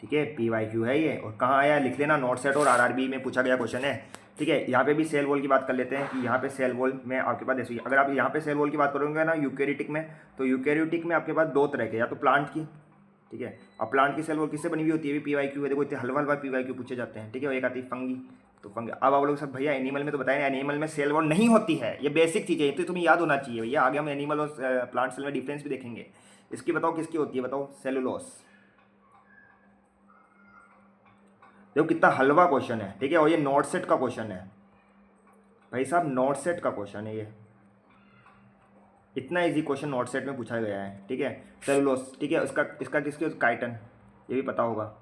ठीक है, PYQ है ये। और कहाँ आया लिख लेना, नॉर्थ सेट और RRB में पूछा गया क्वेश्चन है, ठीक है। यहाँ पे भी सेल वॉल की बात कर लेते हैं कि यहाँ पे सेल वॉल में आपके पास देखिए, अगर आप यहाँ पे सेल वॉल की बात करोगे ना यूकेरियोटिक में, तो यूकेरियोटिक में आपके पास दो तरह के, या तो प्लांट की, ठीक है। अब प्लांट की सेल वॉल किससे बनी हुई होती है, PYQ है, देखो इतने हलवा PYQ पूछे जाते हैं, ठीक है। और एक आती है फंगी, तो फंगी। अब आप लोग सब भैया एनिमल में तो बताया, एनिमल में सेल वॉल नहीं होती है, ये बेसिक चीज़ है, तो तुम्हें याद होना चाहिए भैया। आगे हम एनिमल और प्लांट सेल में डिफरेंस भी देखेंगे। इसकी बताओ किसकी होती है, बताओ, सेलुलोस। देखो कितना हलवा क्वेश्चन है, ठीक है। और ये नॉर्थ सेट का क्वेश्चन है भाई साहब, नॉर्थ सेट का क्वेश्चन है ये, इतना इजी क्वेश्चन नॉर्थ सेट में पूछा गया है, ठीक है। सेलुलोस, ठीक है, इसका किसके, काइटन, ये भी पता होगा,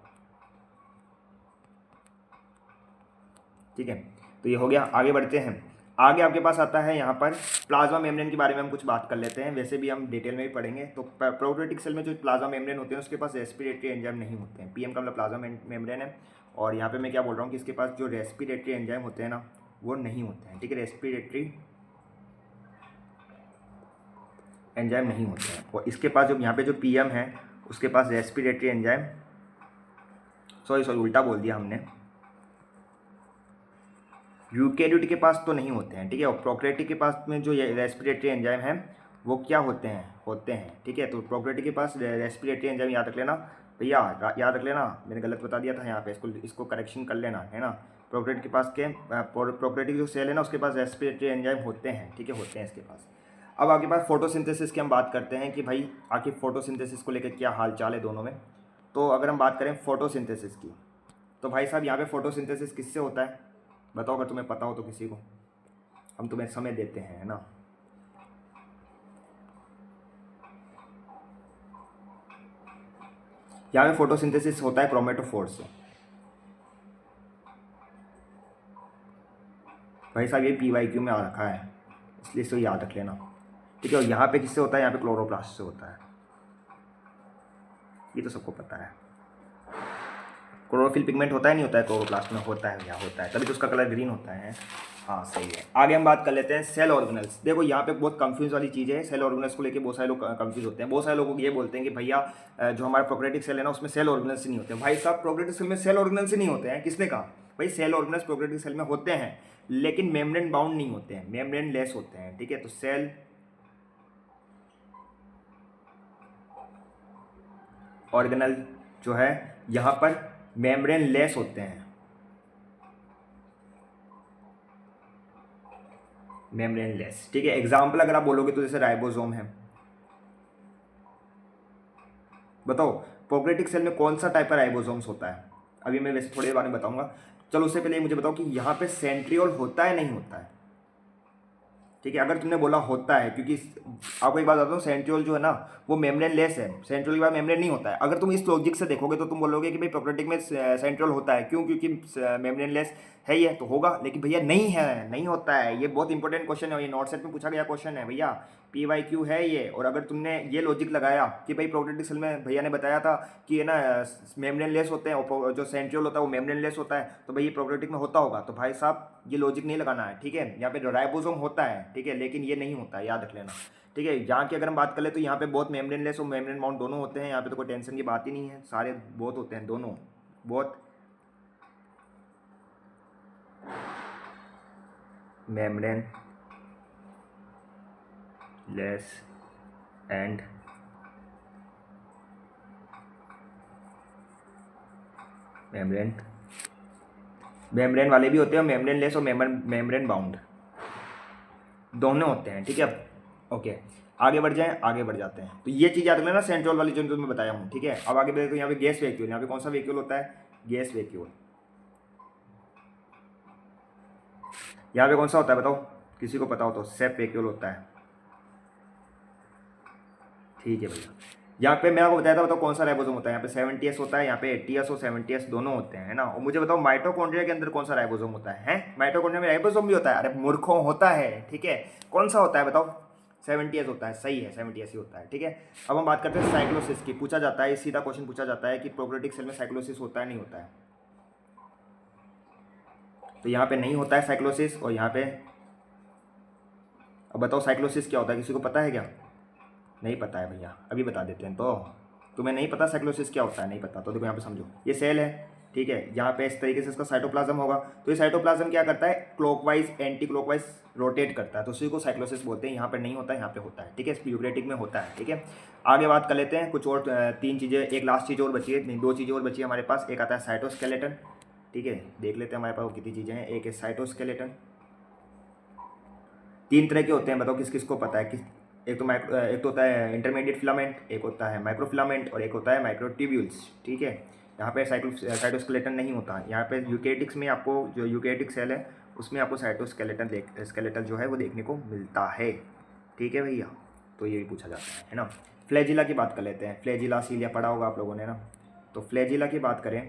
ठीक है। तो ये हो गया, आगे बढ़ते हैं। आगे आपके पास आता है यहाँ पर प्लाज्मा मेम्ब्रेन के बारे में हम कुछ बात कर लेते हैं, वैसे भी हम डिटेल में भी पढ़ेंगे। तो प्रोकैरियोटिक सेल में जो प्लाज्मा मेम्ब्रेन होते हैं उसके पास रेस्पिरेटरी एंजाइम नहीं होते हैं, PM का मतलब प्लाज्मा मेम्ब्रेन है। और यहाँ पे मैं क्या बोल रहा हूँ कि इसके पास जो रेस्पिरेटरी एंजाइम होते हैं ना वो नहीं होते हैं, ठीक है, रेस्पिरेटरी एंजाइम नहीं होते हैं। और इसके पास जो यहाँ पे जो PM है उसके पास रेस्पिरेटरी एंजाइम, सॉरी उल्टा बोल दिया हमने, यूकेरियोट के पास तो नहीं होते हैं, ठीक है। और प्रोकैरियोटिक के पास में जो रेस्पिरेटरी एंजाइम है वो क्या होते हैं, ठीक है। तो प्रोकैरियोटिक के पास रेस्पिरेटरी एंजाइम याद रख लेना भैया, याद रख लेना, मैंने गलत बता दिया था यहाँ पे, इसको करेक्शन कर लेना, है ना। प्रोकैरियोट के पास प्रोकैरियोटिक जो सेल है ना उसके पास रेस्पिरेटरी एंजाइम होते हैं, ठीक है, होते हैं इसके पास। अब आपके पास फोटोसिंथेसिस की हम बात करते हैं कि भाई आखिर फोटोसिंथेसिस को लेकर क्या हाल चाल है दोनों में। तो अगर हम बात करें फोटोसिंथेसिस की, तो भाई साहब यहाँ पे फोटोसिंथेसिस किससे होता है, बताओ अगर तुम्हें पता हो तो किसी को, हम तुम्हें समय देते हैं, है ना। यहाँ पे फोटोसिंथेसिस होता है क्रोमेटोफोर से। भाई साहब ये PYQ में आ रखा है इसलिए इसको याद रख लेना, ठीक है। और यहाँ पे किससे होता है, यहाँ पे क्लोरोप्लास्ट से होता है, ये तो सबको पता है। क्लोरोफिल पिगमेंट होता है नहीं होता है क्लोरोप्लास्ट में, होता है, यहाँ होता है, तभी तो उसका कलर ग्रीन होता है। हाँ सही है। आगे हम बात कर लेते हैं सेल ऑर्गेनल्स। देखो यहाँ पे बहुत कंफ्यूज वाली चीज़ है, सेल ऑर्गेनल्स को लेके बहुत सारे लोग कंफ्यूज होते हैं। बहुत सारे लोग ये बोलते हैं कि भैया जो हमारा प्रोकैरियोटिक सेल है ना उसमें सेल ऑर्गेनल्स ही नहीं होते। भाई साहब प्रोकैरियोटिक सेल में सेल ऑर्गेनल्स ही नहीं होते हैं, किसने कहा भाई, सेल ऑर्गेनल्स प्रोकैरियोटिक सेल में होते हैं लेकिन मेम्ब्रेन बाउंड नहीं होते हैं, मेम्ब्रेन लेस होते हैं, ठीक है। तो सेल ऑर्गेनल जो है यहाँ पर मेम्ब्रेन लेस होते हैं, मेम्ब्रेन लेस, ठीक है। एग्जाम्पल अगर आप बोलोगे तो जैसे राइबोसोम है, बताओ प्रोकैरियोटिक सेल में कौन सा टाइप का राइबोसोम्स होता है, अभी मैं वैसे थोड़ी देर बाद में बताऊंगा। चलो उससे पहले मुझे बताओ कि यहाँ पे सेंट्रियोल होता है नहीं होता है, ठीक है। अगर तुमने बोला होता है, क्योंकि आपको एक बात बताता हूँ, सेंट्रियोल जो है ना वो मेम्ब्रेन लेस है, सेंट्रियोल के बाद मेम्ब्रेन नहीं होता है। अगर तुम इस लॉजिक से देखोगे तो तुम बोलोगे कि भाई प्रोकैरियोटिक में सेंट्रियोल होता है, क्यों, क्योंकि मेम्ब्रेन लेस है ये, तो होगा। लेकिन भैया नहीं है, नहीं होता है, ये बहुत इंपॉर्टेंट क्वेश्चन है, ये नॉर्थ सेट में पूछा गया क्वेश्चन है भैया, PYQ है ये। और अगर तुमने ये लॉजिक लगाया कि भाई प्रोक्रेटिक सेल में भैया ने बताया था कि ये ना मेम्ब्रेन लेस होते हैं और जो सेंट्रियोल होता है वो मेम्ब्रेन लेस होता है, तो भाई ये प्रोक्रेटिक में होता होगा। तो भाई साहब ये लॉजिक नहीं लगाना है, ठीक है। यहाँ पे राइबोसोम होता है, ठीक है, लेकिन ये नहीं होता है, याद रख लेना, ठीक है। यहाँ की अगर हम बात करें तो यहाँ पे बहुत मेम्ब्रेन लेस और मेम्ब्रेन बाउंड दोनों होते हैं। यहाँ पे तो कोई टेंशन की बात ही नहीं है, सारे बहुत होते हैं, दोनों बहुत मेम्ब्रेन लेस एंड मेम्ब्रेन वाले भी होते हैं, मेम्ब्रेन लेस और मेम्ब्रेन बाउंड दोनों होते हैं, ठीक है। ओके, आगे बढ़ जाएं, आगे बढ़ जाते हैं। तो ये चीज़ याद रखना, सेंट्रोल वाली जो मैं बताया हूँ, ठीक है। अब आगे बढ़े तो यहाँ पे गैस वैक्यूल, यहाँ पे कौन सा वैक्यूल होता है, गैस वैक्यूल। यहाँ पे कौन सा होता है बताओ, किसी को पता हो तो, सेप वैक्यूल होता है, ठीक है भैया। यहाँ पे मैं आपको बताया था, बताओ कौन सा राइबोसोम होता है। यहाँ पे 70S होता है, यहाँ पे 80S और 70S दोनों होते हैं, है ना। और मुझे बताओ माइटोकॉन्ड्रिया के अंदर कौन सा राइबोसोम होता है? माइटोकॉन्ड्रिया में राइबोसोम भी होता है? अरे मूर्खों, होता है, ठीक है। कौन सा होता है बताओ? 70S होता है, सही है, 70S ही होता है, ठीक है। अब हम बात करते हैं साइक्लोसिस की। पूछा जाता है, सीधा क्वेश्चन पूछा जाता है कि प्रोक्रेटिक सेल में साइक्लोसिस होता है नहीं होता है? तो यहाँ पे नहीं होता है साइक्लोसिस, और यहाँ पे अब बताओ साइक्लोसिस क्या होता है, किसी को पता है क्या? नहीं पता है भैया, अभी बता देते हैं। तो तुम्हें नहीं पता साइक्लोसिस क्या होता है, नहीं पता तो देखो यहाँ पे समझो, ये सेल है, ठीक है। यहाँ पे इस तरीके से इसका साइटोप्लाज्म होगा, तो ये साइटोप्लाज्म क्या करता है, क्लॉकवाइज एंटी क्लॉकवाइज रोटेट करता है, तो उसी को साइक्लोसिस बोलते हैं। यहाँ पे नहीं होता है, यहाँ पे होता है, ठीक है। यूकेरियोटिक में होता है, ठीक है। आगे बात कर लेते हैं कुछ और, 3 चीज़ें, एक लास्ट चीज़ और बची है, नहीं 2 चीज़ें और बची है हमारे पास। एक आता है साइटोस्केलेटन, ठीक है, देख लेते हैं हमारे पास कितनी चीज़ें हैं। एक है साइटोस्केलेटन, 3 तरह के होते हैं, बताओ किस किस को पता है कि एक तो होता है इंटरमीडिएट फिलामेंट, एक होता है माइक्रोफिलामेंट और एक होता है माइक्रोट्यूब्यूल्स, ठीक है। यहाँ पे साइटोस्केलेटन नहीं होता। यहाँ पे यूकेरियोटिक्स में आपको जो यूकेरियोटिक सेल है उसमें आपको स्केलेटन जो है वो देखने को मिलता है, ठीक है भैया। तो ये भी पूछा जाता है ना। फ्लैजिला की बात कर लेते हैं। फ्लैजिला सीलिया पढ़ा होगा आप लोगों ने ना। तो फ्लैजिला की बात करें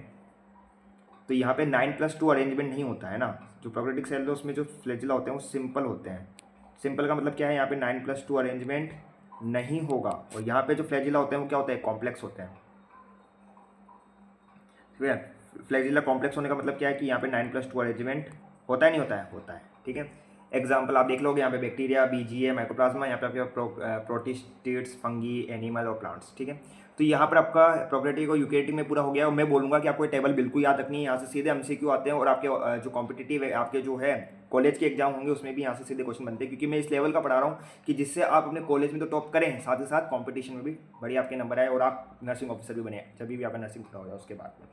तो यहाँ पे 9+2 अरेंजमेंट नहीं होता है ना। जो प्रोक्रेटिक सेल है उसमें जो फ्लैजिला होते हैं वो सिंपल होते हैं। सिंपल का मतलब क्या है, यहाँ पे 9+2 अरेंजमेंट नहीं होगा। और यहाँ पे जो फ्लैजिला होते हैं वो क्या होते हैं, कॉम्प्लेक्स होते हैं, ठीक है। फ्लैजिला कॉम्प्लेक्स होने का मतलब क्या है कि यहाँ पे 9+2 अरेंजमेंट होता है, नहीं होता है, होता है, ठीक है। एग्जाम्पल आप देख लोगे, यहाँ पे बैक्टीरिया, BGA, माइक्रोप्लाज्मा, यहाँ पे आपके प्रोटिस्टिड्स, फंगी, एनिमल और प्लांट्स, ठीक है। तो यहाँ पर आपका प्रोक्रेटिक और यूकेरियोटिक में पूरा हो गया। और मैं बोलूँगा कि आपको ये टेबल बिल्कुल याद रखनी है। यहाँ से सीधे MCQ आते हैं, और आपके जो कॉम्पिटिटिव है, आपके जो है कॉलेज के एग्जाम होंगे उसमें भी यहाँ से सीधे क्वेश्चन बनते हैं, क्योंकि मैं इस लेवल का पढ़ा रहा हूँ कि जिससे आप अपने कॉलेज में तो टॉप करें, साथ ही साथ कॉम्पिटिशन में भी बढ़िया आपके नंबर आए और आप नर्सिंग ऑफिसर भी बने, जब भी आपका नर्सिंग पूरा हो जाए उसके बाद में।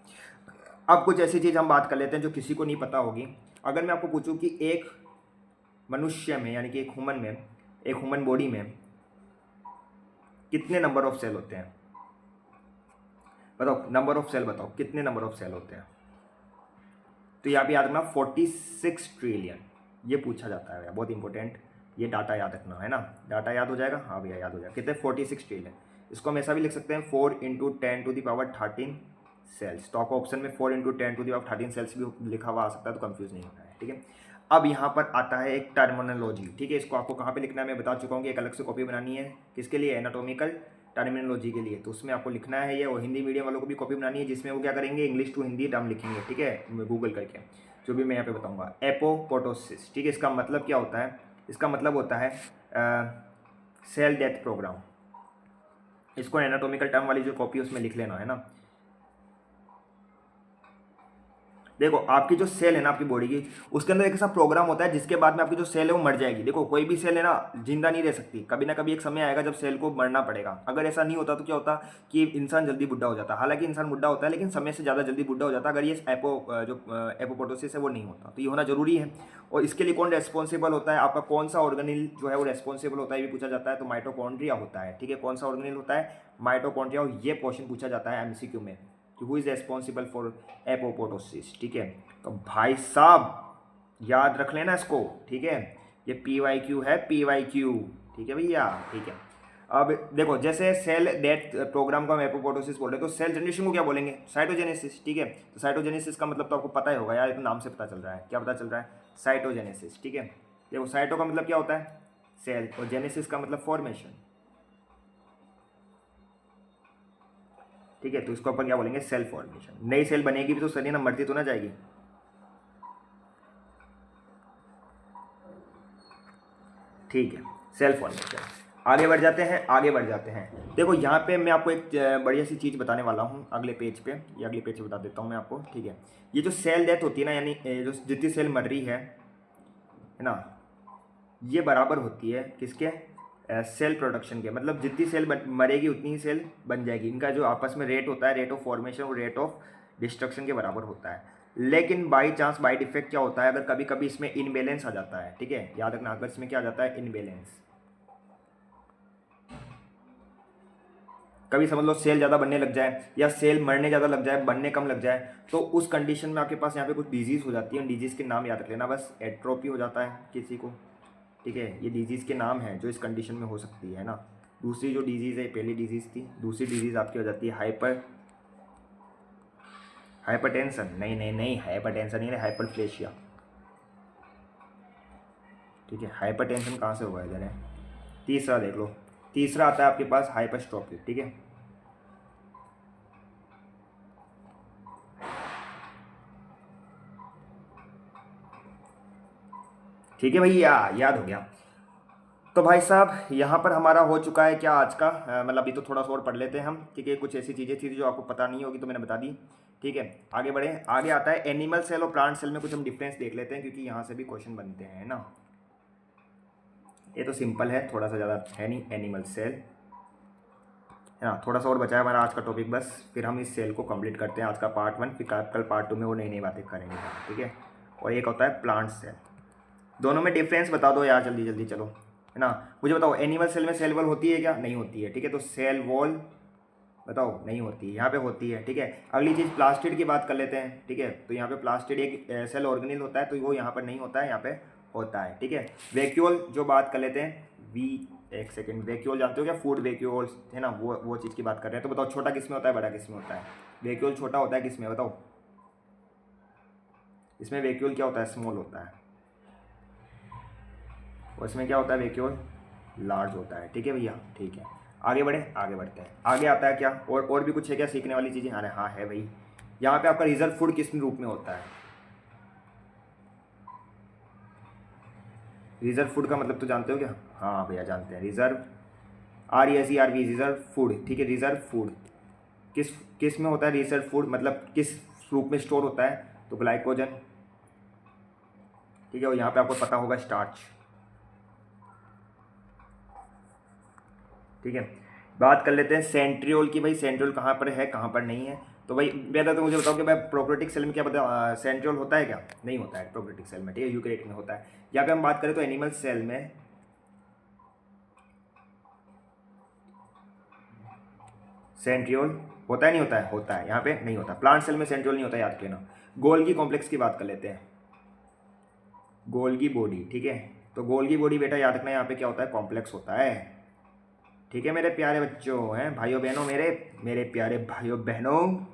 अब कुछ ऐसी चीज़ हम बात कर लेते हैं जो किसी को नहीं पता होगी। अगर मैं आपको पूछूं कि एक मनुष्य में, यानी कि एक ह्यूमन बॉडी में कितने नंबर ऑफ सेल होते हैं, बताओ नंबर ऑफ सेल, बताओ कितने नंबर ऑफ सेल होते हैं। तो यहाँ पे याद रखना 46 ट्रिलियन, ये पूछा जाता है भैया, बहुत इंपॉर्टेंट, ये डाटा याद रखना है ना। डाटा याद हो जाएगा, हाँ भैया याद हो जाएगा। कितने, 46 ट्रिलियन। इसको हम ऐसा भी लिख सकते हैं 4 × 10⁻13 सेल्स। तो आपको ऑप्शन में 4 × 10⁻13 सेल्स भी लिखा हुआ आ सकता है, तो कंफ्यूज नहीं होना है, ठीक है। अब यहाँ पर आता है एक टर्मिनोलॉजी, ठीक है। इसको आपको कहाँ पे लिखना है मैं बता चुका हूँ कि एक अलग से कॉपी बनानी है, किसके लिए, एनाटॉमिकल टर्मिनोलॉजी के लिए। तो उसमें आपको लिखना है ये, और हिंदी मीडियम वालों को भी कॉपी बनानी है, जिसमें वो क्या करेंगे, इंग्लिश टू हिंदी टर्म लिखेंगे, ठीक है, गूगल करके, जो भी मैं यहाँ पे बताऊँगा। एपोपोटोसिस, ठीक है, इसका मतलब क्या होता है, इसका मतलब होता है सेल डेथ प्रोग्राम। इसको एनाटॉमिकल टर्म वाली जो कॉपी उसमें लिख लेना है ना। देखो आपकी जो सेल है ना आपकी बॉडी की, उसके अंदर एक ऐसा प्रोग्राम होता है जिसके बाद में आपकी जो सेल है वो मर जाएगी। देखो कोई भी सेल है ना जिंदा नहीं रह सकती, कभी ना कभी एक समय आएगा जब सेल को मरना पड़ेगा। अगर ऐसा नहीं होता तो क्या होता कि इंसान जल्दी बुढ़ा हो जाता। हालांकि इंसान बुढ़ा होता है लेकिन समय से ज़्यादा जल्दी बुढ़ा हो जाता अगर ये एपोपोटोसिस है वो नहीं होता। तो ये होना जरूरी है। और इसके लिए कौन रेस्पॉन्सिबल होता है, आपका कौन सा ऑर्गेनिल जो है वो रेस्पॉन्सिबल होता है, ये भी पूछा जाता है। तो माइटोकॉन्ड्रिया होता है, ठीक है। कौन सा ऑर्गेनिल होता है, माइटोकॉन्ड्रिया। और ये क्वेश्चन पूछा जाता है MCQ में कि हु इज रेस्पॉन्सिबल फॉर एपोपोटोसिस, ठीक है। तो भाई साहब याद रख लेना इसको, ठीक है। ये PYQ है, PYQ, ठीक है भैया, ठीक है। अब देखो जैसे सेल डेथ प्रोग्राम को हम एपोपोटोसिस बोल रहे हैं, तो सेल जनरेशन को क्या बोलेंगे, साइटोजेनेसिस, ठीक है। तो साइटोजेनेसिस का मतलब तो आपको पता ही होगा यार, ये तो नाम से पता चल रहा है। क्या पता चल रहा है, साइटोजेनेसिस, ठीक है। देखो साइटो का मतलब क्या होता है, सेल, और जेनेसिस का मतलब फॉर्मेशन। ठीक है, तो इसको अपन क्या बोलेंगे, सेल फॉर्मेशन। नई सेल बनेगी भी तो शरीर में मरती तो ना जाएगी। ठीक है, सेल फॉर्मेशन। आगे बढ़ जाते हैं, आगे बढ़ जाते हैं। देखो यहाँ पे मैं आपको एक बढ़िया सी चीज़ बताने वाला हूँ अगले पेज पे, ये अगले पेज पे बता देता हूँ मैं आपको। ठीक है, ये जो सेल डेथ होती है ना, यानी जो जितनी सेल मर रही है ना, ये बराबर होती है किसके, सेल प्रोडक्शन के। मतलब जितनी सेल मरेगी उतनी ही सेल बन जाएगी। इनका जो आपस में रेट होता है, रेट ऑफ फॉर्मेशन और रेट ऑफ डिस्ट्रक्शन के बराबर होता है। लेकिन बाई चांस, बाई डिफेक्ट क्या होता है, अगर कभी कभी इसमें इनबैलेंस आ जाता है। ठीक है, याद रखना, अगर इसमें क्या आ जाता है, इनबैलेंस। कभी समझ लो सेल ज़्यादा बनने लग जाए या सेल मरने ज़्यादा लग जाए, बनने कम लग जाए, तो उस कंडीशन में आपके पास यहाँ पे कुछ डिजीज़ हो जाती है। डिजीज़ के नाम याद रख लेना बस। एट्रोपी हो जाता है किसी को। ठीक है, ये डिजीज़ के नाम हैं जो इस कंडीशन में हो सकती है ना। दूसरी जो डिजीज़ है, पहली डिजीज़ थी, दूसरी डिजीज़ आपकी हो जाती है हाइपरटेंशन। नहीं नहीं नहीं, हाइपरटेंशन नहीं है, हाइपरप्लेशिया। ठीक है, हाइपरटेंशन कहाँ से होगा इधर है। तीसरा देख लो, तीसरा आता है आपके पास हाइपरस्ट्रोफी। ठीक है, ठीक है भैया, याद हो गया। तो भाई साहब यहाँ पर हमारा हो चुका है क्या आज का, मतलब अभी तो थोड़ा सा और पढ़ लेते हैं हम। ठीक है, कुछ ऐसी चीज़ें थी जो आपको पता नहीं होगी तो मैंने बता दी। ठीक है, आगे बढ़े। आगे आता है एनिमल सेल और प्लांट सेल में कुछ हम डिफरेंस देख लेते हैं, क्योंकि यहाँ से भी क्वेश्चन बनते हैं ना। ये तो सिंपल है, थोड़ा सा ज़्यादा है नहीं। एनिमल सेल है ना, थोड़ा सा और बचा है हमारा आज का टॉपिक बस, फिर हम इस सेल को कंप्लीट करते हैं। आज का पार्ट 1, फिर कल पार्ट 2 में वो नई नई बातें करेंगे। ठीक है, और एक होता है प्लांट सेल। दोनों में डिफरेंस बता दो यार, जल्दी जल्दी चलो, है ना। मुझे बताओ, एनिमल सेल में सेल वॉल होती है क्या, नहीं होती है। ठीक है, तो सेल वॉल बताओ, नहीं होती है। यहाँ पे होती है। ठीक है, अगली चीज़ प्लास्टिड की बात कर लेते हैं। ठीक है, तो यहाँ पे प्लास्टिड एक सेल ऑर्गेनिल होता है, तो वो यहाँ पर नहीं होता है, यहाँ पे होता है। ठीक है, वैक्यूल जो बात कर लेते हैं, एक सेकेंड, वैक्यूल जानते हो क्या, फूड वैक्यूल्स है ना, वो चीज़ की बात कर रहे हैं। तो बताओ, छोटा किस में होता है, बड़ा किस में होता है। वैक्यूल छोटा होता है किस में, बताओ। इसमें वैक्यूल क्या होता है, स्मॉल होता है। और इसमें क्या होता है, वैक्यूल लार्ज होता है। ठीक है भैया, ठीक है, आगे बढ़े, आगे बढ़ते हैं। आगे आता है क्या, और भी कुछ है क्या सीखने वाली चीज़ें। हाँ हाँ है भाई, यहाँ पे आपका रिजर्व फूड किस रूप में होता है। रिजर्व फूड का मतलब तो जानते हो क्या, हाँ भैया जानते हैं। Reserve, RESERV, reserve food. ठीक है, रिजर्व फूड किस किस में होता है, रिजर्व फूड मतलब किस रूप में स्टोर होता है, तो ग्लाइकोजन। ठीक है, और यहाँ पे आपको पता होगा स्टार्च। ठीक है, बात कर लेते हैं सेंट्रियोल की। भाई सेंट्रियोल कहाँ पर है, कहाँ पर नहीं है। तो भाई बेहतर तो मुझे बताओ कि भाई प्रोक्रेटिक सेल में क्या पता, सेंट्रियोल होता है क्या, नहीं होता है प्रोक्रेटिक सेल में। ठीक है, यूकेरियोटिक में होता है। यहाँ पे हम बात करें तो एनिमल सेल में सेंट्रियोल होता है, नहीं होता है, होता है। यहाँ पे नहीं होता। प्लांट सेल में सेंट्रियोल नहीं होता, याद रखना। गोल्गी कॉम्प्लेक्स की बात कर लेते हैं, गोल्गी बॉडी। ठीक है, तो गोल्गी बॉडी बेटा याद रखना, यहाँ पे क्या होता है, कॉम्प्लेक्स होता है। ठीक है मेरे प्यारे बच्चों, हैं भाइयों बहनों, मेरे मेरे प्यारे भाइयों बहनों,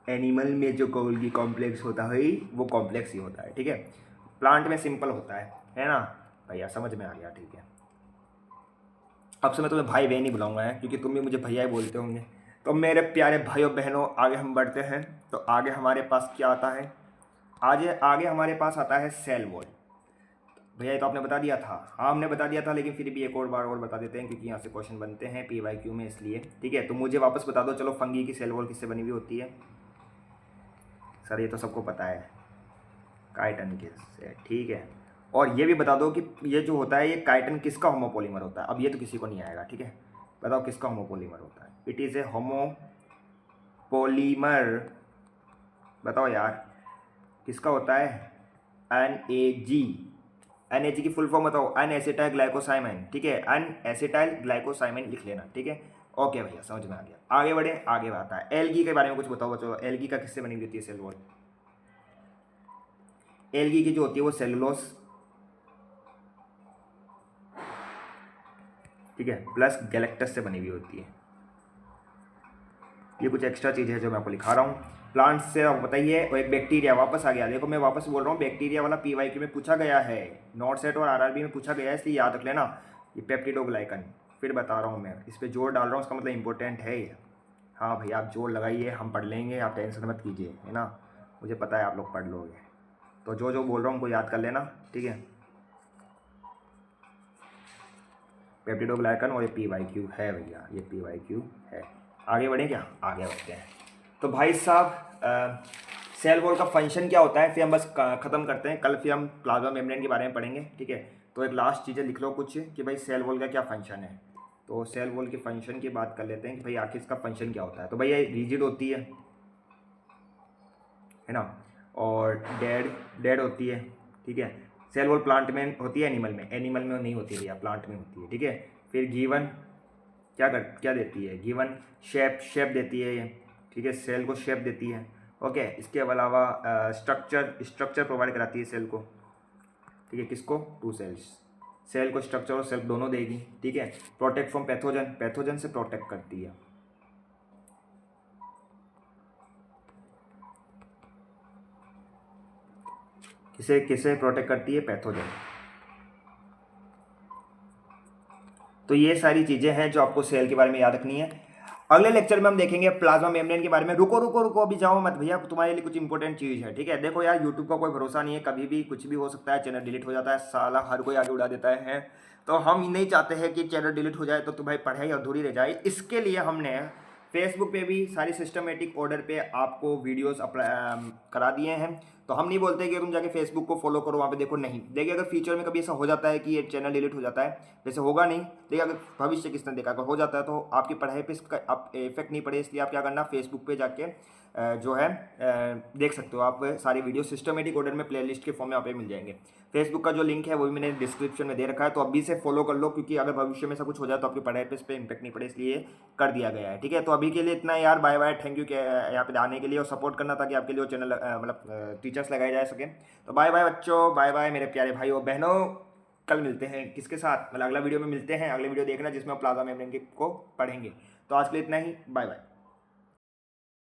एनिमल में जो गोल्गी कॉम्प्लेक्स होता है वो कॉम्प्लेक्स ही होता है। ठीक है, प्लांट में सिंपल होता है ना भैया, समझ में आ गया। ठीक है, अब से मैं तुम्हें भाई बहन ही बुलाऊंगा है, क्योंकि तुम भी मुझे भैया ही बोलते होंगे। तो मेरे प्यारे भाइयों बहनों, आगे हम बढ़ते हैं। तो आगे हमारे पास क्या आता है, आज आगे हमारे पास आता है सेल वॉल। भैया ये तो आपने बता दिया था, हाँ हमने बता दिया था, लेकिन फिर भी एक और बार और बता देते हैं, क्योंकि यहाँ से क्वेश्चन बनते हैं PYQ में, इसलिए। ठीक है, तो मुझे वापस बता दो चलो, फंगी की सेल वॉल किससे बनी हुई होती है। सर ये तो सबको पता है, काइटन किससे। ठीक है, और ये भी बता दो कि ये जो होता है, ये काइटन किसका होमोपोलीमर होता है। अब ये तो किसी को नहीं आएगा। ठीक है, बताओ किसका होमोपोलीमर होता है। इट इज़ ए होमोपोलीमर, बताओ यार किसका होता है, NAG। NAG की फुल फॉर्म बताओ, अन एसिटाइल ग्लाइकोसाइमैन। ठीक है, अन एसिटाइल ग्लाइकोसाइमैन लिख लेना। ठीक है, ओके भैया समझ में आ गया। आगे बढ़े, आगे आता है एल्गी के बारे में कुछ बताओ बच्चों। एल्गी का किससे बनी हुई होती है सेल वॉल। एल्गी की जो होती है वो सेलुलोस, ठीक है, प्लस गैलेक्टस से बनी हुई होती है। ये कुछ एक्स्ट्रा चीज़ है जो मैं आपको लिखा रहा हूँ। प्लांट से आपको बताइए, और एक बैक्टीरिया वापस आ गया। देखो मैं वापस बोल रहा हूँ, बैक्टीरिया वाला PYQ में पूछा गया है, नॉट सेट और RRB में पूछा गया है, इसलिए याद रख लेना। ये पेप्टिडोग्लाइकन फिर बता रहा हूँ मैं, इस पर जोर डाल रहा हूँ, इसका मतलब इंपॉर्टेंट है ये। हाँ भैया आप जोर लगाइए, हम पढ़ लेंगे, आप टेंशन मत कीजिए, है ना, मुझे पता है आप लोग पढ़ लोगे। तो जो जो बोल रहा हूँ उनको याद कर लेना, ठीक है। पेप्टिडोग्लाइकन और ये PYQ है भैया, ये PYQ है। आगे बढ़ें क्या, आगे बढ़ते हैं। तो भाई साहब सेल वॉल का फंक्शन क्या होता है, फिर हम बस ख़त्म करते हैं। कल फिर हम प्लाज्मा मेम्ब्रेन के बारे में पढ़ेंगे, ठीक है। तो एक लास्ट चीज़ें लिख लो कुछ कि भाई सेल वॉल का क्या फंक्शन है। तो सेल वॉल के फंक्शन की बात कर लेते हैं कि भाई आखिर इसका फंक्शन क्या होता है। तो भाई ये रिजिड होती है ना, और डेड होती है, ठीक है। सेल वॉल प्लांट में होती है, एनिमल में नहीं होती भैया, प्लांट में होती है, ठीक है। फिर गिवन क्या देती है, गिवन शेप देती है ये, ठीक है, सेल को शेप देती है, ओके। इसके अलावा स्ट्रक्चर प्रोवाइड कराती है सेल को, ठीक है। किसको, टू सेल्स, सेल को स्ट्रक्चर और सेल्फ दोनों देगी, ठीक है। प्रोटेक्ट फ्रॉम पैथोजन से प्रोटेक्ट करती है। किसे प्रोटेक्ट करती है, पैथोजन। तो ये सारी चीज़ें हैं जो आपको सेल के बारे में याद रखनी है। अगले लेक्चर में हम देखेंगे प्लाज्मा मेम्ब्रेन के बारे में। रुको अभी जाओ मत भैया, तुम्हारे लिए कुछ इंपॉर्टेंट चीज़ है, ठीक है। देखो यार, यूट्यूब का कोई भरोसा नहीं है, कभी भी कुछ भी हो सकता है, चैनल डिलीट हो जाता है, साला हर कोई आगे उड़ा देता है। तो हम नहीं चाहते हैं कि चैनल डिलीट हो जाए तो तुम्हारी पढ़ाई अधूरी रह जाए। इसके लिए हमने फेसबुक पे भी सारी सिस्टमेटिक ऑर्डर पे आपको वीडियोस करा दिए हैं। तो हम नहीं बोलते कि तुम जाके फेसबुक को फॉलो करो, वहाँ पे देखो, नहीं। देखिए अगर फ्यूचर में कभी ऐसा हो जाता है कि ये चैनल डिलीट हो जाता है, वैसे होगा नहीं, देखिए अगर भविष्य किसने देखा, अगर हो जाता है तो आपकी पढ़ाई पे इसका इफेक्ट नहीं पड़े, इसलिए आप क्या करना, फेसबुक पे जाके जो है देख सकते हो आप सारी वीडियो सिस्टमेटिक ऑर्डर में प्लेलिस्ट के फॉर्म में यहाँ पे मिल जाएंगे। फेसबुक का जो लिंक है वो भी मैंने डिस्क्रिप्शन में दे रखा है, तो अभी से फॉलो कर लो, क्योंकि अगर भविष्य में ऐसा कुछ हो जाए तो आपकी पढ़ाई पे इस पर इंपैक्ट नहीं पड़े, इसलिए कर दिया गया है, ठीक है। तो अभी के लिए इतना यार, बाय बाय, थैंक यू यहाँ पे आने के लिए और सपोर्ट करना, ताकि आपके लिए चैनल मतलब टीचर्स लगाए जा सकें। तो बाय बाय बच्चों, बाय बाय मेरे प्यारे भाई और बहनों। कल मिलते हैं किसके साथ, मतलब अगला वीडियो में मिलते हैं, अगले वीडियो देखना जिसमें प्लाज्मा मेम्ब्रेन को पढ़ेंगे। तो आज के लिए इतना ही, बाय बाय।